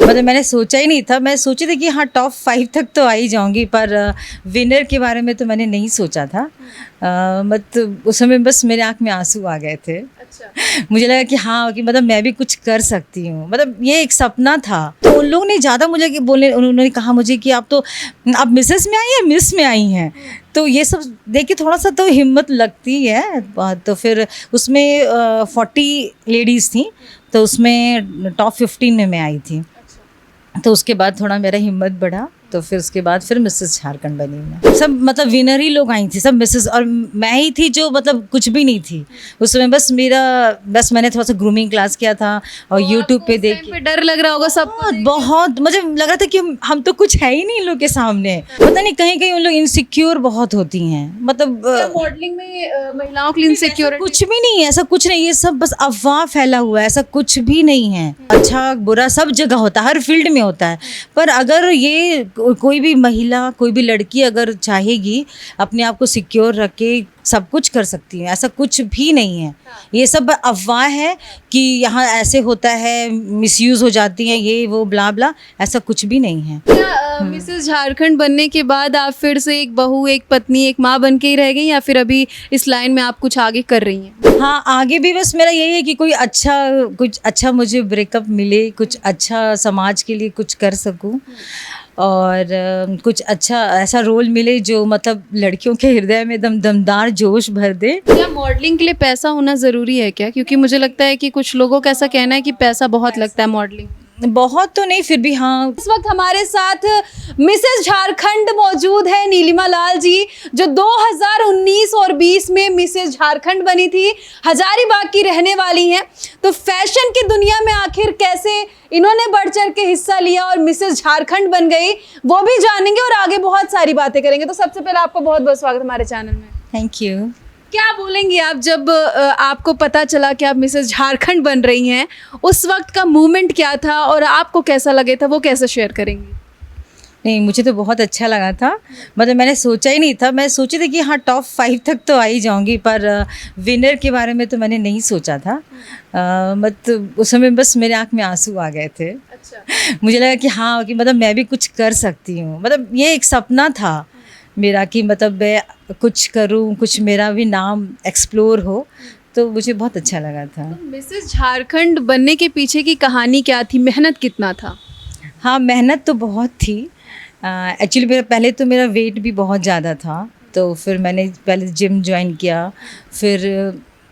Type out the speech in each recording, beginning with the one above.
मतलब मैंने सोचा ही नहीं था। मैं सोची थी कि हाँ टॉप 5 तक तो आ ही जाऊंगी, पर विनर के बारे में तो मैंने नहीं सोचा था। मतलब उस समय बस मेरे आँख में आंसू आ गए थे। अच्छा। मुझे लगा कि हाँ कि मतलब मैं भी कुछ कर सकती हूँ, मतलब ये एक सपना था। तो उन लोगों ने ज़्यादा मुझे उन्होंने कहा मुझे कि आप मिसेस में आई हैं, मिस में आई हैं। तो ये सब देख के थोड़ा सा तो हिम्मत लगती है। तो फिर उसमें 40 लेडीज़ थी, तो उसमें टॉप 15 में मैं आई थी। तो उसके बाद थोड़ा मेरा हिम्मत बढ़ा, तो फिर उसके बाद फिर मिसेस झारखंड बनी मैं। सब मतलब विनर ही लोग आई थी, सब मिसेस, और मैं ही थी जो मतलब कुछ भी नहीं थी उसमें। बस मैंने थोड़ा सा ग्रूमिंग क्लास किया था और यूट्यूब पे देख के। डर लग रहा होगा सब बहुत बहुत मुझे लग रहा था कि हम तो कुछ है ही नहीं इन लोग के सामने। पता नहीं कहीं कहीं उन लोग इनसिक्योर बहुत होती हैं, मतलब मॉडलिंग में महिलाओं के लिए इनसिक्योरिटी कुछ भी नहीं है, ऐसा कुछ नहीं, ये सब बस अफवाह फैला हुआ है, ऐसा कुछ भी नहीं है। अच्छा बुरा सब जगह होता है, हर फील्ड में होता है। पर अगर ये कोई भी महिला, कोई भी लड़की अगर चाहेगी अपने आप को सिक्योर रख के सब कुछ कर सकती है, ऐसा कुछ भी नहीं है। ये सब अफवाह है कि यहाँ ऐसे होता है, मिसयूज़ हो जाती हैं, ये वो ब्ला ब्ला, ऐसा कुछ भी नहीं है। क्या मिसेस झारखंड बनने के बाद आप फिर से एक बहू, एक पत्नी, एक माँ बन के ही रह गई, या फिर अभी इस लाइन में आप कुछ आगे कर रही हैं? हाँ, आगे भी बस मेरा यही है कि कुछ अच्छा मुझे ब्रेकअप मिले, कुछ अच्छा समाज के लिए कुछ कर सकूं, और कुछ अच्छा ऐसा रोल मिले जो मतलब लड़कियों के हृदय में दमदार जोश भर दे। क्या मॉडलिंग के लिए पैसा होना ज़रूरी है क्या? क्योंकि मुझे लगता है कि कुछ लोगों का ऐसा कहना है कि पैसा बहुत लगता है मॉडलिंग। बहुत तो नहीं, फिर भी हाँ। इस वक्त हमारे साथ मिसेस झारखंड मौजूद है, नीलिमा लाल जी, जो 2019 और 20 में मिसेस झारखंड बनी थी, हजारीबाग की रहने वाली हैं। तो फैशन की दुनिया में आखिर कैसे इन्होंने बढ़ चढ़ के हिस्सा लिया और मिसेस झारखंड बन गई, वो भी जानेंगे और आगे बहुत सारी बातें करेंगे। तो सबसे पहले आपको बहुत बहुत स्वागत हमारे चैनल में। Thank you. क्या बोलेंगी आप जब आपको पता चला कि आप मिसेस झारखंड बन रही हैं, उस वक्त का मूवमेंट क्या था और आपको कैसा लगे था, वो कैसे शेयर करेंगी? नहीं, मुझे तो बहुत अच्छा लगा था। मतलब मैंने सोचा ही नहीं था। मैं सोची थी कि हाँ टॉप 5 तक तो आ ही जाऊंगी, पर विनर के बारे में तो मैंने नहीं सोचा था। मतलब उस समय बस मेरे आँख में आंसू आ गए थे। अच्छा। मुझे लगा कि हाँ कि मतलब मैं भी कुछ कर सकती हूँ, मतलब ये एक सपना था मेरा कि मतलब मैं कुछ करूँ, कुछ मेरा भी नाम एक्सप्लोर हो, तो मुझे बहुत अच्छा लगा था। तो मिसेस झारखंड बनने के पीछे की कहानी क्या थी, मेहनत कितना था? हाँ, मेहनत तो बहुत थी। एक्चुअली मेरा वेट भी बहुत ज़्यादा था, तो फिर मैंने पहले जिम ज्वाइन किया, फिर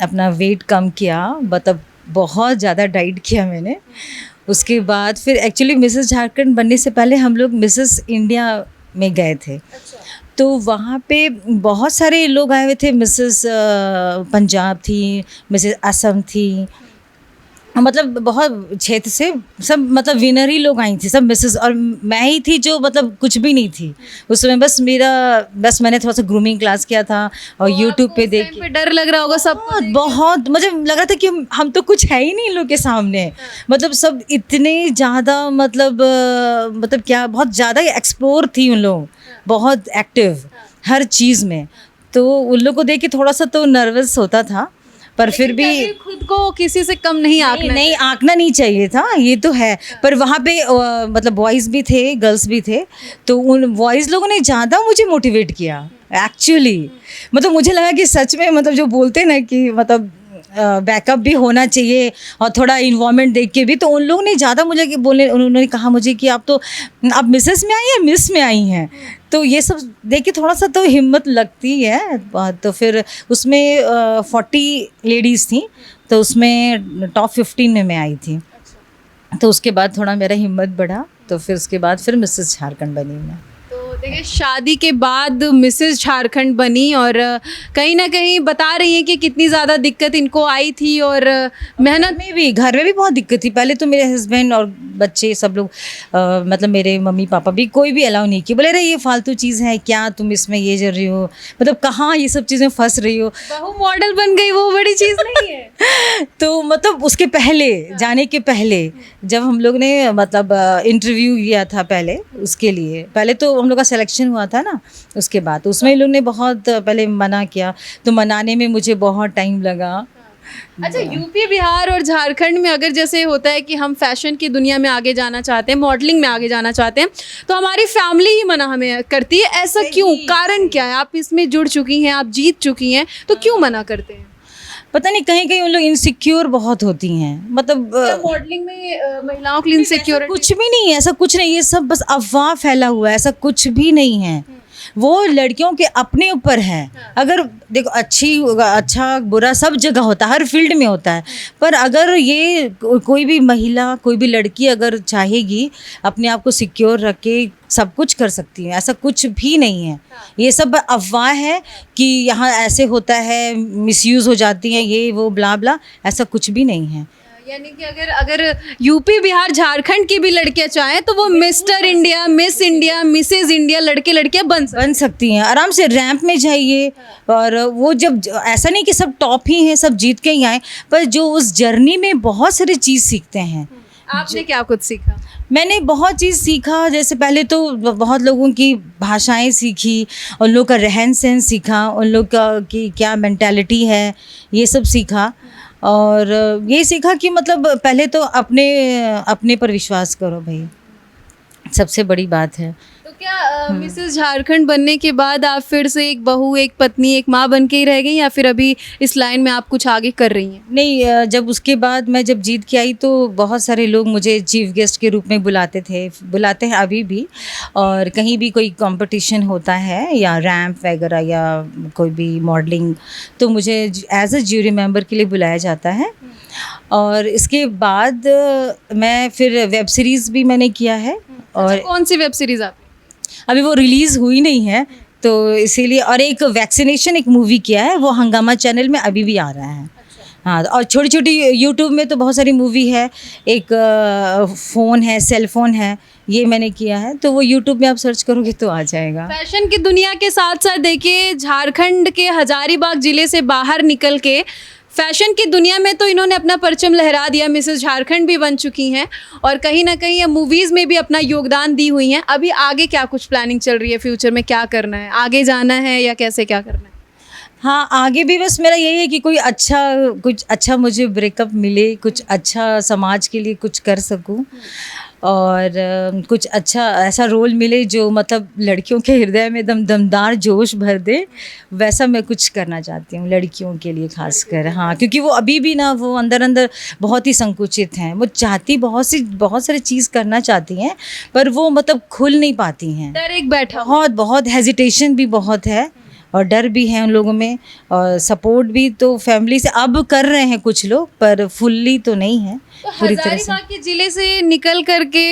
अपना वेट कम किया, मतलब बहुत ज़्यादा डाइट किया मैंने। उसके बाद फिर एक्चुअली मिसेस झारखंड बनने से पहले हम लोग मिसेस इंडिया में गए थे। तो वहाँ पे बहुत सारे लोग आए हुए थे। मिसेस पंजाब थी, मिसेस असम थी, मतलब बहुत क्षेत्र से सब, मतलब विनर ही लोग आई थी सब मिसेस, और मैं ही थी जो मतलब कुछ भी नहीं थी उसमें। बस मैंने थोड़ा सा ग्रूमिंग क्लास किया था और यूट्यूब पे देख के। डर लग रहा होगा सब बहुत मुझे लग रहा था कि हम तो कुछ है ही नहीं इन लोग के सामने। मतलब सब इतने ज़्यादा मतलब क्या, बहुत ज़्यादा एक्सप्लोर थी उन लोग, बहुत एक्टिव हर चीज़ में। तो उन लोग को देख के थोड़ा सा तो नर्वस होता था, पर फिर भी खुद को किसी से कम नहीं नहीं आंकना नहीं चाहिए था, ये तो है। पर वहाँ पे मतलब बॉयज़ भी थे, गर्ल्स भी थे, तो उन बॉयज़ लोगों ने ज़्यादा मुझे मोटिवेट किया एक्चुअली। मतलब मुझे लगा कि सच में, मतलब जो बोलते हैं ना कि मतलब बैकअप भी होना चाहिए और थोड़ा इन्वॉल्वमेंट देख के भी, तो उन लोगों ने ज़्यादा उन्होंने कहा मुझे कि आप मिसेस में आई हैं, मिस में आई हैं। तो ये सब देख के थोड़ा सा तो हिम्मत लगती है। तो फिर उसमें 40 लेडीज़ थी, तो उसमें टॉप 15 में मैं आई थी। तो उसके बाद थोड़ा मेरा हिम्मत बढ़ा, तो फिर उसके बाद फिर मिसेस झारखंड बनी मैं। तो देखिए, शादी के बाद मिसेस झारखंड बनी और कहीं ना कहीं बता रही हैं कि कितनी ज़्यादा दिक्कत इनको आई थी, और मेहनत में भी, घर में भी बहुत दिक्कत थी। पहले तो मेरे हस्बैंड और बच्चे सब लोग, मतलब मेरे मम्मी पापा भी, कोई भी अलाउ नहीं किए। बोले रहे ये फालतू चीज़ है क्या, तुम इसमें ये जर रही हो, मतलब कहाँ ये सब चीज़ें फंस रही हो। बहू मॉडल बन गई, वो बड़ी चीज़ नहीं है। तो मतलब उसके पहले, जाने के पहले, जब हम लोग ने मतलब इंटरव्यू किया था पहले, उसके लिए पहले तो हम लोग का सिलेक्शन हुआ था ना, उसके बाद उसमें लोग ने बहुत पहले मना किया, तो मनाने में मुझे बहुत टाइम लगा। अच्छा, यूपी, बिहार और झारखंड में अगर जैसे होता है कि हम फैशन की दुनिया में आगे जाना चाहते हैं, मॉडलिंग में आगे जाना चाहते हैं, तो हमारी फैमिली ही मना हमें करती है। ऐसा क्यों? कारण क्या है? आप इसमें जुड़ चुकी हैं, आप जीत चुकी हैं, तो क्यों मना करते हैं? पता नहीं, कहीं कहीं उन लोग इनसिक्योर बहुत होती हैं, मतलब मॉडलिंग में महिलाओं के लिए इनसिक्योर कुछ भी नहीं है, ऐसा कुछ नहीं, ये सब बस अफवाह फैला हुआ है, ऐसा कुछ भी नहीं है। वो लड़कियों के अपने ऊपर है। अगर देखो, अच्छा बुरा सब जगह होता है, हर फील्ड में होता है, पर अगर ये कोई भी महिला, कोई भी लड़की अगर चाहेगी अपने आप को सिक्योर रख के सब कुछ कर सकती है, ऐसा कुछ भी नहीं है। ये सब अफवाह है कि यहाँ ऐसे होता है, मिसयूज़ हो जाती हैं, ये वो ब्ला ब्ला, ऐसा कुछ भी नहीं है। यानी कि अगर अगर यूपी, बिहार, झारखंड की भी लड़कियां चाहें तो वो mister India, miss India, Mrs India लड़के लड़कियां बन सकती हैं आराम से। रैंप में जाइए, और वो जब ऐसा नहीं कि सब टॉप ही हैं, सब जीत के ही आए, पर जो उस जर्नी में बहुत सारी चीज़ सीखते हैं। आपने क्या कुछ सीखा? मैंने बहुत चीज़ सीखा। जैसे पहले तो बहुत लोगों की भाषाएं सीखी, उन लोग का रहन सहन सीखा, उन लोग का कि क्या मेंटालिटी है, ये सब सीखा। और ये सीखा कि मतलब पहले तो अपने पर विश्वास करो भाई, सबसे बड़ी बात है। तो क्या मिसेस झारखंड बनने के बाद आप फिर से एक बहू, एक पत्नी, एक माँ बन के ही रह गई, या फिर अभी इस लाइन में आप कुछ आगे कर रही हैं? नहीं, जब उसके बाद मैं जब जीत के आई तो बहुत सारे लोग मुझे चीफ गेस्ट के रूप में बुलाते हैं अभी भी। और कहीं भी कोई कंपटीशन होता है या रैंप वगैरह या कोई भी मॉडलिंग, तो मुझे एज अ ज्यूरी मेंबर के लिए बुलाया जाता है। और इसके बाद मैं फिर वेब सीरीज़ भी मैंने किया है। और अच्छा, कौन सी वेब सीरीज़ आप? अभी वो रिलीज़ हुई नहीं है, तो इसीलिए। और एक वैक्सीनेशन एक मूवी किया है, वो हंगामा चैनल में अभी भी आ रहा है। हाँ, और छोटी छोटी यूट्यूब में तो बहुत सारी मूवी है। एक फ़ोन है, सेल फ़ोन है, ये मैंने किया है, तो वो यूट्यूब में आप सर्च करोगे तो आ जाएगा। फैशन की दुनिया के साथ साथ देखिए, झारखंड के हजारीबाग ज़िले से बाहर निकल के फैशन की दुनिया में तो इन्होंने अपना परचम लहरा दिया। मिसेस झारखंड भी बन चुकी हैं और कहीं ना कहीं मूवीज़ में भी अपना योगदान दी हुई हैं। अभी आगे क्या कुछ प्लानिंग चल रही है? फ्यूचर में क्या करना है? आगे जाना है या कैसे, क्या करना है? हाँ, आगे भी बस मेरा यही है कि कुछ अच्छा मुझे ब्रेकअप मिले, कुछ अच्छा समाज के लिए कुछ कर सकूं, और कुछ अच्छा ऐसा रोल मिले जो मतलब लड़कियों के हृदय में दमदार जोश भर दे। वैसा मैं कुछ करना चाहती हूँ लड़कियों के लिए खासकर। हाँ, क्योंकि वो अभी भी ना, वो अंदर अंदर बहुत ही संकुचित हैं। वो बहुत सारी चीज़ करना चाहती हैं, पर वो मतलब खुल नहीं पाती हैं। डर एक बैठा, बहुत हेजिटेशन भी बहुत है, और डर भी है उन लोगों में, और सपोर्ट भी तो फैमिली से अब कर रहे हैं कुछ लोग, पर फुल्ली तो नहीं है पूरी तरह से। हजारीबाग के जिले से निकल करके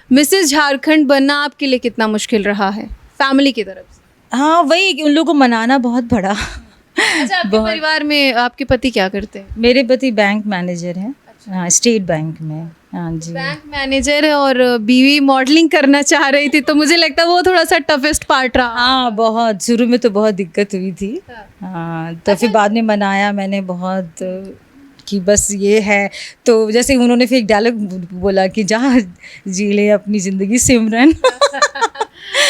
मिसेस झारखंड बनना आपके लिए कितना मुश्किल रहा है फैमिली की तरफ से? हाँ, वही उन लोगों को मनाना बहुत बड़ा। अच्छा, आपके परिवार में आपके पति क्या करते हैं? मेरे पति बैंक मैनेजर हैं। हाँ, स्टेट बैंक में। हाँ जी, बैंक मैनेजर है, और बीवी मॉडलिंग करना चाह रही थी, तो मुझे लगता है वो थोड़ा सा टफेस्ट पार्ट रहा। हाँ, बहुत शुरू में तो बहुत दिक्कत हुई थी। हाँ, तो फिर बाद में मनाया मैंने बहुत कि बस ये है। तो जैसे उन्होंने फिर एक डायलॉग बोला कि जहाँ जी ले अपनी ज़िंदगी सिमरन।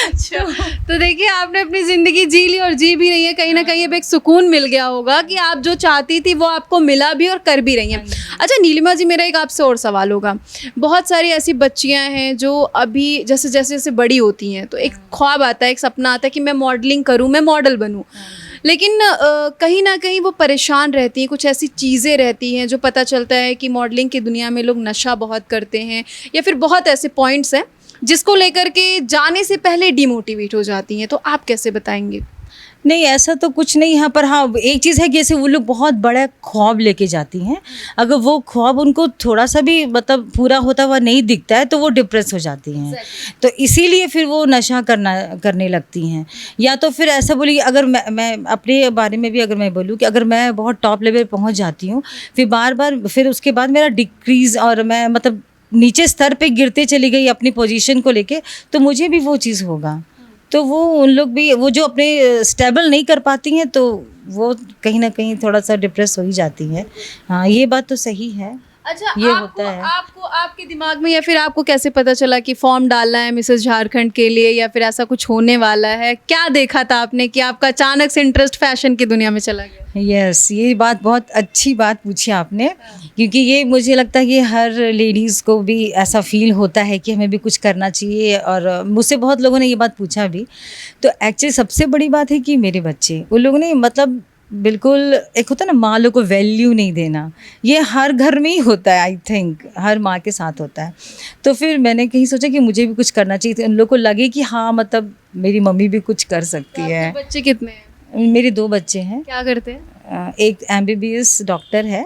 अच्छा, तो देखिए, आपने अपनी ज़िंदगी जी ली और जी भी रही है। कहीं ना कहीं अब एक सुकून मिल गया होगा कि आप जो चाहती थी वो आपको मिला भी और कर भी रही हैं। अच्छा नीलिमा जी, मेरा एक आपसे और सवाल होगा। बहुत सारी ऐसी बच्चियां हैं जो अभी जैसे जैसे बड़ी होती हैं तो एक ख्वाब आता है, एक सपना आता है कि मैं मॉडलिंग करूं, मैं मॉडल बनूं, लेकिन कहीं ना कहीं वो परेशान रहती हैं। कुछ ऐसी चीज़ें रहती हैं जो पता चलता है कि मॉडलिंग की दुनिया में लोग नशा बहुत करते हैं, या फिर बहुत ऐसे पॉइंट्स हैं जिसको लेकर के जाने से पहले डिमोटिवेट हो जाती हैं। तो आप कैसे बताएंगे? नहीं, ऐसा तो कुछ नहीं है, पर हाँ एक चीज़ है कि जैसे वो लोग बहुत बड़ा ख्वाब लेके जाती हैं, अगर वो ख्वाब उनको थोड़ा सा भी मतलब पूरा होता हुआ नहीं दिखता है तो वो डिप्रेस हो जाती हैं। तो इसीलिए फिर वो नशा करने लगती हैं। या तो फिर ऐसा बोलिए, अगर मैं अपने बारे में भी अगर मैं बोलूँ कि अगर मैं बहुत टॉप लेवल पहुँच जाती हूँ, फिर बार फिर उसके बाद मेरा डिक्रीज़, और मैं मतलब नीचे स्तर पे गिरते चली गई अपनी पोजीशन को लेके, तो मुझे भी वो चीज़ होगा। तो वो उन लोग भी वो जो अपने स्टेबल नहीं कर पाती हैं, तो वो कहीं ना कहीं थोड़ा सा डिप्रेस हो ही जाती हैं। हाँ, ये बात तो सही है। अच्छा, ये आपको होता है। आपको आपके दिमाग में या फिर आपको कैसे पता चला कि फॉर्म डालना है मिसेस झारखंड के लिए या फिर ऐसा कुछ होने वाला है? क्या देखा था आपने कि आपका अचानक से इंटरेस्ट फैशन की दुनिया में चला गया? यस, ये बात बहुत अच्छी बात पूछी आपने, क्योंकि ये मुझे लगता है कि हर लेडीज़ को भी ऐसा फील होता है कि हमें भी कुछ करना चाहिए, और मुझसे बहुत लोगों ने ये बात पूछा भी। तो एक्चुअली सबसे बड़ी बात है कि मेरे बच्चे, उन लोगों ने मतलब बिल्कुल, एक होता है ना माँ लोग को वैल्यू नहीं देना, ये हर घर में ही होता है, आई थिंक हर माँ के साथ होता है। तो फिर मैंने कहीं सोचा कि मुझे भी कुछ करना चाहिए, तो उन लोग को लगे कि हाँ मतलब मेरी मम्मी भी कुछ कर सकती है। आपके बच्चे कितने हैं? मेरे 2 बच्चे हैं। क्या करते हैं? एक MBBS डॉक्टर है,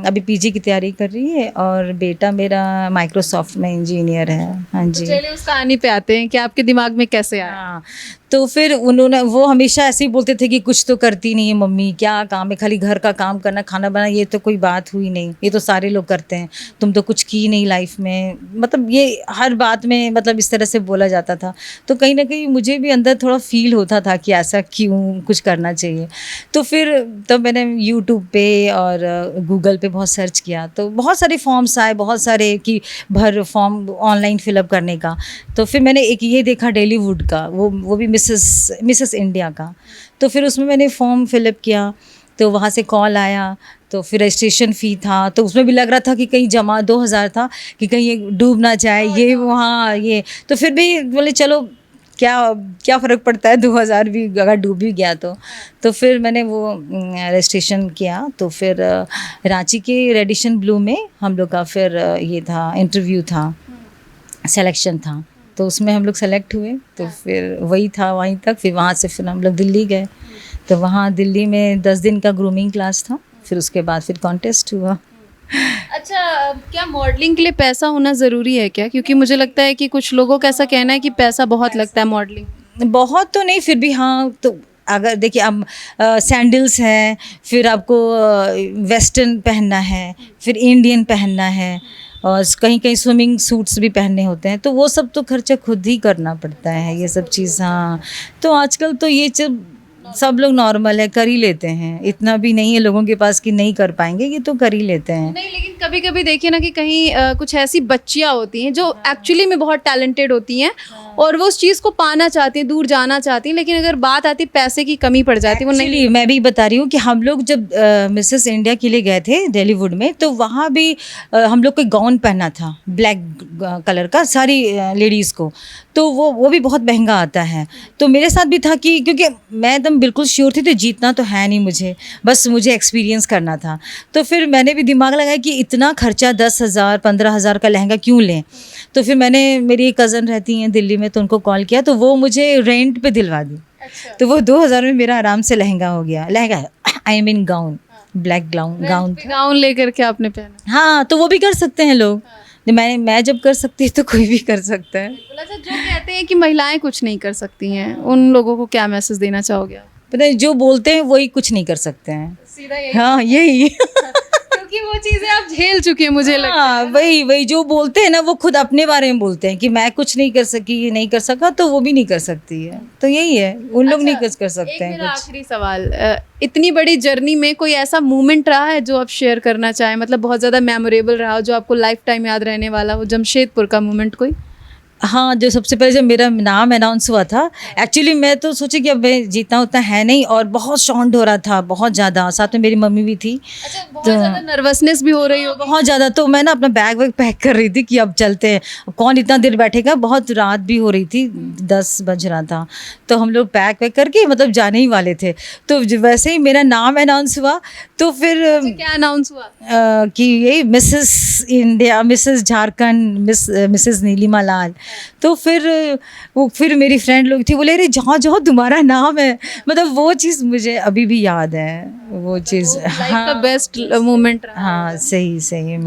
अभी PG की तैयारी कर रही है, और बेटा मेरा माइक्रोसॉफ्ट में इंजीनियर है। हाँ जी। चलिए उस कहानी पे आते हैं कि आपके दिमाग में कैसे आया। हाँ, तो फिर उन्होंने, वो हमेशा ऐसे ही बोलते थे कि कुछ तो करती नहीं है मम्मी, क्या काम है, खाली घर का काम करना, खाना बनाना, ये तो कोई बात हुई नहीं, ये तो सारे लोग करते हैं, तुम तो कुछ की नहीं लाइफ में। मतलब ये हर बात में मतलब इस तरह से बोला जाता था। तो कहीं ना कहीं मुझे भी अंदर थोड़ा फील होता था कि ऐसा क्यों, कुछ करना चाहिए। तो फिर तब मैंने यूट्यूब पे और गूगल पे बहुत सर्च किया, तो बहुत सारे फॉर्म्स आए, बहुत सारे कि भर फॉर्म ऑनलाइन फिलअप करने का। तो फिर मैंने एक ये देखा डॉलीवुड का, वो भी मिसेस इंडिया का। तो फिर उसमें मैंने फॉर्म फिलअप किया, तो वहाँ से कॉल आया, तो फिर रजिस्ट्रेशन फ़ी था, तो उसमें भी लग रहा था कि कहीं जमा 2000 था कि कहीं ये डूब ना जाए, ये वहाँ ये। तो फिर भी बोले चलो क्या क्या फ़र्क पड़ता है, 2000 भी अगर डूब भी गया तो फिर मैंने वो रजिस्ट्रेशन किया। तो फिर रांची के रेडिशन ब्लू में हम लोग का फिर ये था, इंटरव्यू था, सिलेक्शन था, तो उसमें हम लोग सेलेक्ट हुए। तो फिर वही था वहीं तक, फिर वहाँ से फिर हम लोग दिल्ली गए। तो वहाँ दिल्ली में 10 दिन का ग्रूमिंग क्लास था, फिर उसके बाद फिर कॉन्टेस्ट हुआ। अच्छा, क्या मॉडलिंग के लिए पैसा होना ज़रूरी है क्या? क्योंकि मुझे लगता है कि कुछ लोगों का ऐसा कहना है कि पैसा बहुत लगता है मॉडलिंग। बहुत तो नहीं, फिर भी हाँ, तो अगर देखिए अब सैंडल्स हैं, फिर आपको वेस्टर्न पहनना है, फिर इंडियन पहनना है, और कहीं कहीं स्विमिंग सूट्स भी पहनने होते हैं, तो वो सब तो खर्चा खुद ही करना पड़ता है, ये सब चीज़। हाँ, तो आजकल तो ये सब लोग नॉर्मल है, कर ही लेते हैं, इतना भी नहीं है लोगों के पास कि नहीं कर पाएंगे, ये तो कर ही लेते हैं। नहीं, लेकिन कभी कभी देखिए ना कि कहीं कुछ ऐसी बच्चियां होती हैं जो एक्चुअली में बहुत टैलेंटेड होती हैं और वो उस चीज़ को पाना चाहती हैं, दूर जाना चाहती हैं, लेकिन अगर बात आती पैसे की कमी पड़ जाती है, वो नहीं। Actually, मैं भी बता रही हूँ कि हम लोग जब मिसेस इंडिया के लिए गए थे डॉलीवुड में, तो वहाँ भी हम लोग को गाउन पहनना था ब्लैक कलर का, सारी लेडीज़ को। तो वो भी बहुत महंगा आता है। तो मेरे साथ भी था कि क्योंकि मैं एकदम बिल्कुल श्योर थी, तो जीतना तो है नहीं मुझे, बस मुझे एक्सपीरियंस करना था। तो फिर मैंने भी दिमाग लगाया कि इतना खर्चा 10,000 15,000 का लहंगा क्यों लें। तो फिर मैंने, मेरी एक कज़न रहती हैं दिल्ली में, तो उनको कॉल किया, तो वो मुझे रेंट पे दिलवा दी। अच्छा। तो वो 2000 में मेरा आराम से लहंगा हो गया, lehenga I mean gown, black gown था। गाउन लेकर के आपने पहना। हाँ, तो वो भी कर सकते हैं लोग। मैं जब कर सकती तो कोई भी कर सकता है। अच्छा, जो कहते हैं कि महिलाएं कुछ नहीं कर सकती हैं, उन लोगों को क्या मैसेज देना चाहोगे आप? पता है, जो बोलते हैं वही कुछ नहीं कर सकते हैं। सीधा यही। हाँ, यही। क्योंकि वो चीज़ें आप झेल चुके हैं, मुझे लगता हाँ, वही जो बोलते हैं ना, वो खुद अपने बारे में बोलते हैं कि मैं कुछ नहीं कर सकी, ये नहीं कर सका, तो वो भी नहीं कर सकती है। तो यही है, उन लोग नहीं कर सकते एक हैं मेरा कुछ। आखिरी सवाल, इतनी बड़ी जर्नी में कोई ऐसा मोमेंट रहा है जो आप शेयर करना चाहें, मतलब बहुत ज़्यादा मेमोरेबल रहा हो, जो आपको लाइफ टाइम याद रहने वाला हो, जमशेदपुर का मोमेंट कोई? हाँ, जो सबसे पहले जब मेरा नाम अनाउंस हुआ था, एक्चुअली मैं तो सोची कि अब मैं जीतना उतना है नहीं, और बहुत साउंड हो रहा था बहुत ज़्यादा, साथ में मेरी मम्मी भी थी। अच्छा, बहुत ज़्यादा नर्वसनेस भी हो रही होगी। बहुत ज़्यादा। तो मैं ना अपना बैग वैग पैक कर रही थी कि अब चलते हैं, कौन इतना देर बैठेगा, बहुत रात भी हो रही थी, 10 बज रहा था। तो हम लोग पैक वैक करके मतलब जाने ही वाले थे। तो वैसे ही मेरा नाम अनाउंस हुआ, तो फिर क्या अनाउंस हुआ? कि ये Mrs India, Mrs Jharkhand, Mrs Nilima Lal. तो फिर मेरी फ्रेंड लोग थी, बोले अरे जाओ जाओ तुम्हारा नाम है। मतलब वो चीज़ मुझे अभी भी याद है, वो चीज़। लाइफ का बेस्ट मोमेंट रहा। हाँ, सही में।